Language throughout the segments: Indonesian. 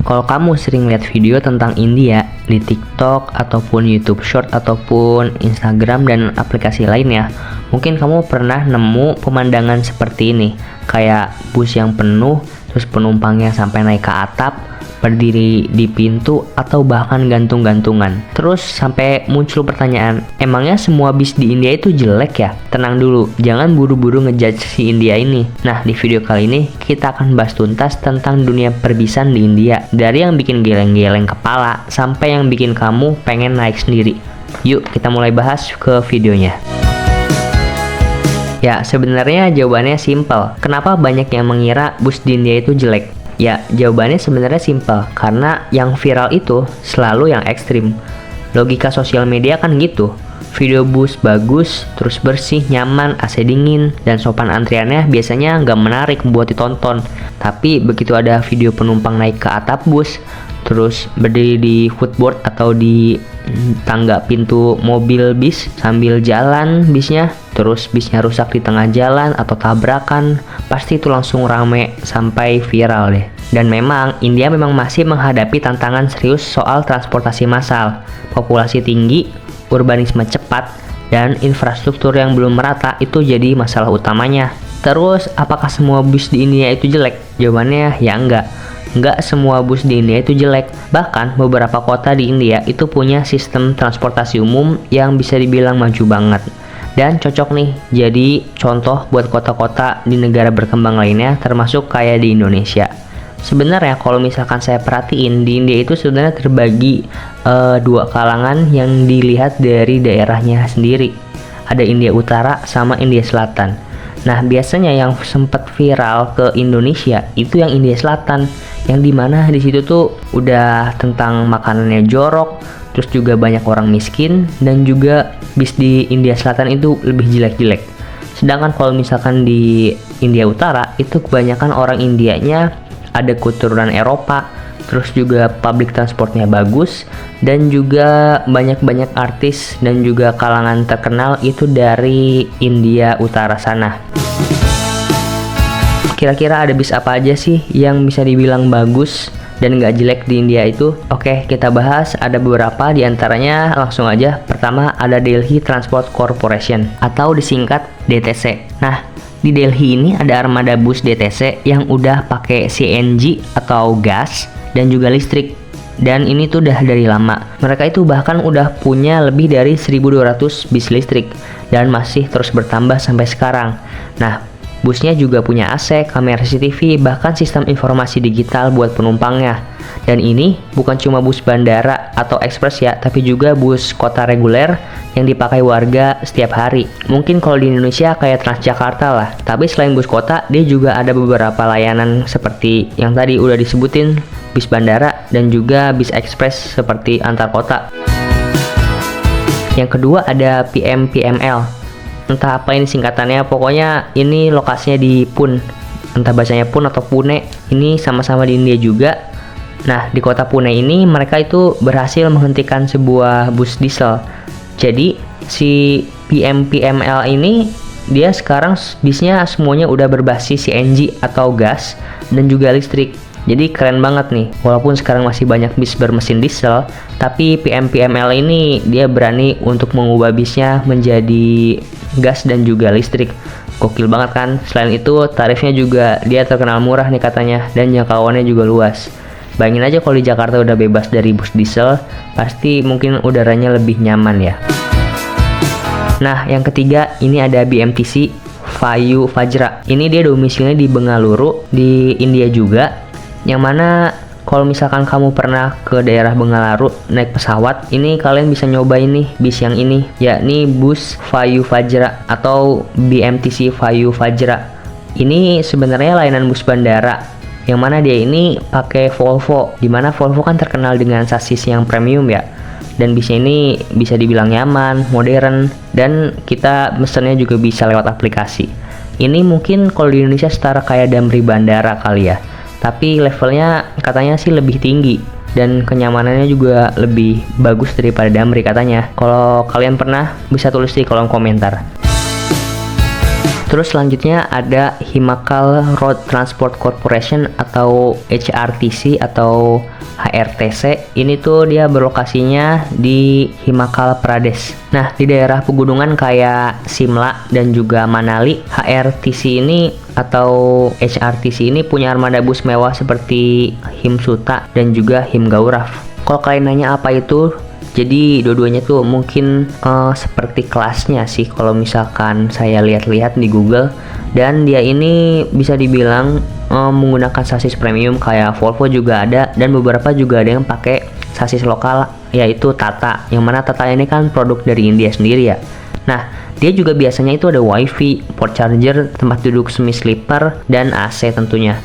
Kalau kamu sering lihat video tentang India di TikTok ataupun YouTube Short ataupun Instagram dan aplikasi lainnya, mungkin kamu pernah nemu pemandangan seperti ini, kayak bus yang penuh, terus penumpangnya sampai naik ke atap, berdiri di pintu, atau bahkan gantung-gantungan. Terus sampai muncul pertanyaan, emangnya semua bis di India itu jelek ya? Tenang dulu, jangan buru-buru ngejudge si India ini. Nah, di video kali ini kita akan bahas tuntas tentang dunia perbisan di India, dari yang bikin geleng-geleng kepala sampai yang bikin kamu pengen naik sendiri. Yuk kita mulai bahas ke videonya. Ya, sebenarnya jawabannya simpel. Kenapa banyak yang mengira bus di India itu jelek? Ya, jawabannya sebenarnya simpel, karena yang viral itu selalu yang ekstrim. Logika sosial media kan gitu. Video bus bagus, terus bersih, nyaman, AC dingin, dan sopan antriannya biasanya nggak menarik buat ditonton. Tapi begitu ada video penumpang naik ke atap bus, terus berdiri di footboard atau di tangga pintu mobil bis sambil jalan bisnya, terus bisnya rusak di tengah jalan atau tabrakan, pasti itu langsung rame sampai viral deh. Dan memang India memang masih menghadapi tantangan serius soal transportasi massal, populasi tinggi, urbanisme cepat, dan infrastruktur yang belum merata itu jadi masalah utamanya. Terus apakah semua bus di India itu jelek? Jawabannya ya enggak. Nggak semua bus di India itu jelek. Bahkan beberapa kota di India itu punya sistem transportasi umum yang bisa dibilang maju banget dan cocok nih jadi contoh buat kota-kota di negara berkembang lainnya, termasuk kayak di Indonesia. Sebenarnya kalau misalkan saya perhatiin, di India itu sebenarnya terbagi dua kalangan yang dilihat dari daerahnya sendiri. Ada India Utara sama India Selatan. Nah, biasanya yang sempat viral ke Indonesia itu yang India Selatan, yang dimana di situ tuh udah tentang makanannya jorok, terus juga banyak orang miskin, dan juga bis di India Selatan itu lebih jelek-jelek. Sedangkan kalau misalkan di India Utara itu kebanyakan orang Indianya ada keturunan Eropa, terus juga public transportnya bagus, dan juga banyak-banyak artis dan juga kalangan terkenal itu dari India Utara sana. Kira-kira ada bis apa aja sih yang bisa dibilang bagus dan nggak jelek di India itu? Oke, kita bahas ada beberapa di antaranya langsung aja. Pertama ada Delhi Transport Corporation atau disingkat DTC. Nah, di Delhi ini ada armada bus DTC yang udah pakai CNG atau gas dan juga listrik. Dan ini tuh udah dari lama. Mereka itu bahkan udah punya lebih dari 1.200 bis listrik dan masih terus bertambah sampai sekarang. Nah, busnya juga punya AC, kamera CCTV, bahkan sistem informasi digital buat penumpangnya. Dan ini bukan cuma bus bandara atau ekspres ya, tapi juga bus kota reguler yang dipakai warga setiap hari. Mungkin kalau di Indonesia kayak Transjakarta lah. Tapi selain bus kota, dia juga ada beberapa layanan seperti yang tadi udah disebutin, bis bandara dan juga bis ekspres seperti antar kota. Yang kedua ada PMPML. Entah apa ini singkatannya, pokoknya ini lokasinya di Pune, entah bacanya Pune atau Pune. Ini sama-sama di India juga. Nah, di kota Pune ini mereka itu berhasil menghentikan sebuah bus diesel. Jadi si PMPML ini dia sekarang bisnya semuanya udah berbasis CNG atau gas dan juga listrik. Jadi keren banget nih. Walaupun sekarang masih banyak bis bermesin diesel, tapi PMPML ini dia berani untuk mengubah bisnya menjadi gas dan juga listrik. Gokil banget kan? Selain itu tarifnya juga dia terkenal murah nih katanya, dan jangkauannya juga luas. Bayangin aja kalau di Jakarta udah bebas dari bus diesel, pasti mungkin udaranya lebih nyaman ya. Nah, yang ketiga ini ada BMTC Vayu Vajra. Ini dia domisilinya di Bengaluru di India juga. Yang mana kalau misalkan kamu pernah ke daerah Bengaluru naik pesawat, ini kalian bisa nyobain nih bis yang ini, yakni bus Vayu Vajra atau BMTC Vayu Vajra. Ini sebenarnya layanan bus bandara, yang mana dia ini pakai Volvo, dimana Volvo kan terkenal dengan sasis yang premium ya. Dan bisnya ini bisa dibilang nyaman, modern, dan kita mesennya juga bisa lewat aplikasi. Ini mungkin kalau di Indonesia setara kayak Damri Bandara kali ya. Tapi levelnya katanya sih lebih tinggi dan kenyamanannya juga lebih bagus daripada Damri katanya. Kalau kalian pernah, bisa tulis di kolom komentar. Terus selanjutnya ada Himachal Road Transport Corporation atau HRTC atau HRTC. Ini tuh dia berlokasinya di Himachal Pradesh. Nah, di daerah pegunungan kayak Simla dan juga Manali, HRTC ini atau HRTC ini punya armada bus mewah seperti Himsuta dan juga Himgaurav. Kalau kalian nanya apa itu, jadi dua-duanya tuh mungkin seperti kelasnya sih kalau misalkan saya lihat-lihat di Google. Dan dia ini bisa dibilang menggunakan sasis premium kayak Volvo juga ada, dan beberapa juga ada yang pakai sasis lokal yaitu Tata. Yang mana Tata ini kan produk dari India sendiri ya. Nah, dia juga biasanya itu ada wifi, port charger, tempat duduk semi sleeper, dan AC tentunya.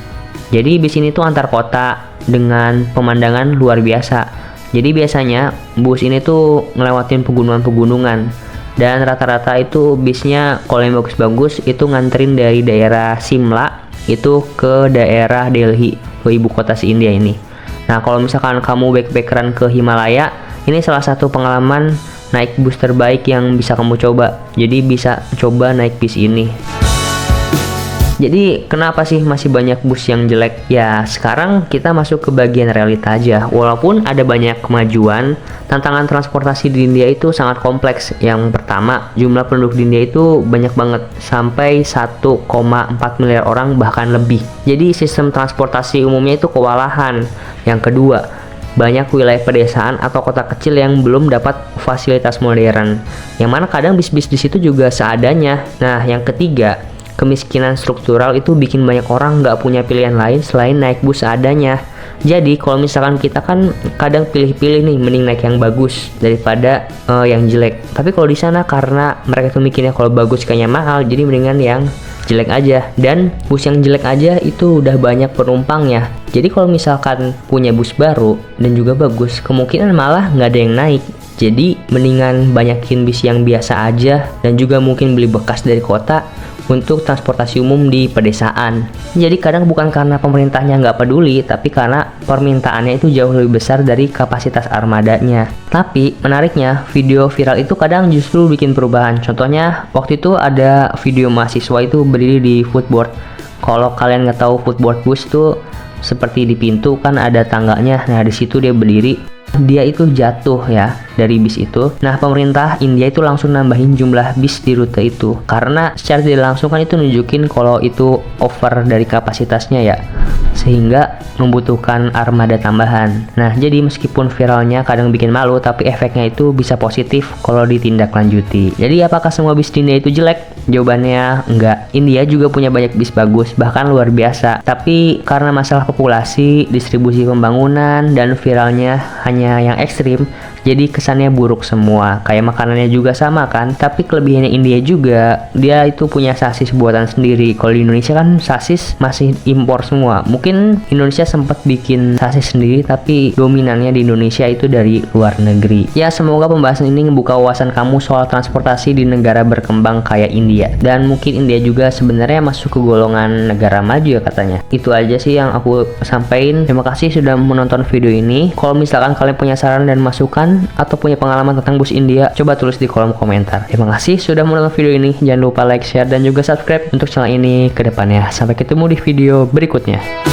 Jadi bis ini tuh antar kota dengan pemandangan luar biasa. Jadi biasanya bus ini tuh ngelewatin pegunungan-pegunungan, dan rata-rata itu bisnya kalau yang bagus-bagus itu nganterin dari daerah Simla itu ke daerah Delhi, ke ibu kota si India ini. Nah, kalau misalkan kamu backpackeran ke Himalaya, ini salah satu pengalaman naik bus terbaik yang bisa kamu coba. Jadi bisa coba naik bis ini. Jadi kenapa sih masih banyak bus yang jelek? Ya sekarang kita masuk ke bagian realita aja. Walaupun ada banyak kemajuan, tantangan transportasi di India itu sangat kompleks. Yang pertama, jumlah penduduk di India itu banyak banget, sampai 1,4 miliar orang bahkan lebih. Jadi sistem transportasi umumnya itu kewalahan. Yang kedua, banyak wilayah pedesaan atau kota kecil yang belum dapat fasilitas modern, yang mana kadang bis-bis di situ juga seadanya. Nah, yang ketiga, kemiskinan struktural itu bikin banyak orang nggak punya pilihan lain selain naik bus seadanya. Jadi kalau misalkan kita kan kadang pilih-pilih nih, mending naik yang bagus daripada yang jelek. Tapi kalau di sana karena mereka tuh mikirnya kalau bagus kayaknya mahal, jadi mendingan yang jelek aja. Dan bus yang jelek aja itu udah banyak penumpangnya. Jadi kalau misalkan punya bus baru dan juga bagus, kemungkinan malah nggak ada yang naik. Jadi mendingan banyakin bis yang biasa aja, dan juga mungkin beli bekas dari kota untuk transportasi umum di pedesaan. Jadi kadang bukan karena pemerintahnya nggak peduli, tapi karena permintaannya itu jauh lebih besar dari kapasitas armadanya. Tapi menariknya, video viral itu kadang justru bikin perubahan. Contohnya waktu itu ada video mahasiswa itu berdiri di footboard. Kalau kalian nggak tahu footboard bus tuh seperti di pintu kan ada tangganya. Nah, di situ dia berdiri. Dia itu jatuh ya dari bis itu. Nah, pemerintah India itu langsung nambahin jumlah bis di rute itu, karena secara tidak langsung kan itu nunjukin kalau itu over dari kapasitasnya ya, sehingga membutuhkan armada tambahan. Nah, jadi meskipun viralnya kadang bikin malu, tapi efeknya itu bisa positif kalau ditindaklanjuti. Jadi apakah semua bis di India itu jelek? Jawabannya enggak. India juga punya banyak bis bagus, bahkan luar biasa. Tapi karena masalah populasi, distribusi pembangunan, dan viralnya hanya yang ekstrim, jadi kesannya buruk semua. Kayak makanannya juga sama kan, tapi kelebihannya India juga, dia itu punya sasis buatan sendiri. Kalau di Indonesia kan sasis masih impor semua. Mungkin Indonesia sempat bikin sasis sendiri, tapi dominannya di Indonesia itu dari luar negeri. Ya, semoga pembahasan ini membuka wawasan kamu soal transportasi di negara berkembang kayak India. Dan mungkin India juga sebenarnya masuk ke golongan negara maju ya katanya. Itu aja sih yang aku sampaikan. Terima kasih sudah menonton video ini. Kalau misalkan kalian punya saran dan masukan atau punya pengalaman tentang bus India, coba tulis di kolom komentar. Terima kasih sudah menonton video ini. Jangan lupa like, share, dan juga subscribe untuk channel ini ke depannya. Sampai ketemu di video berikutnya.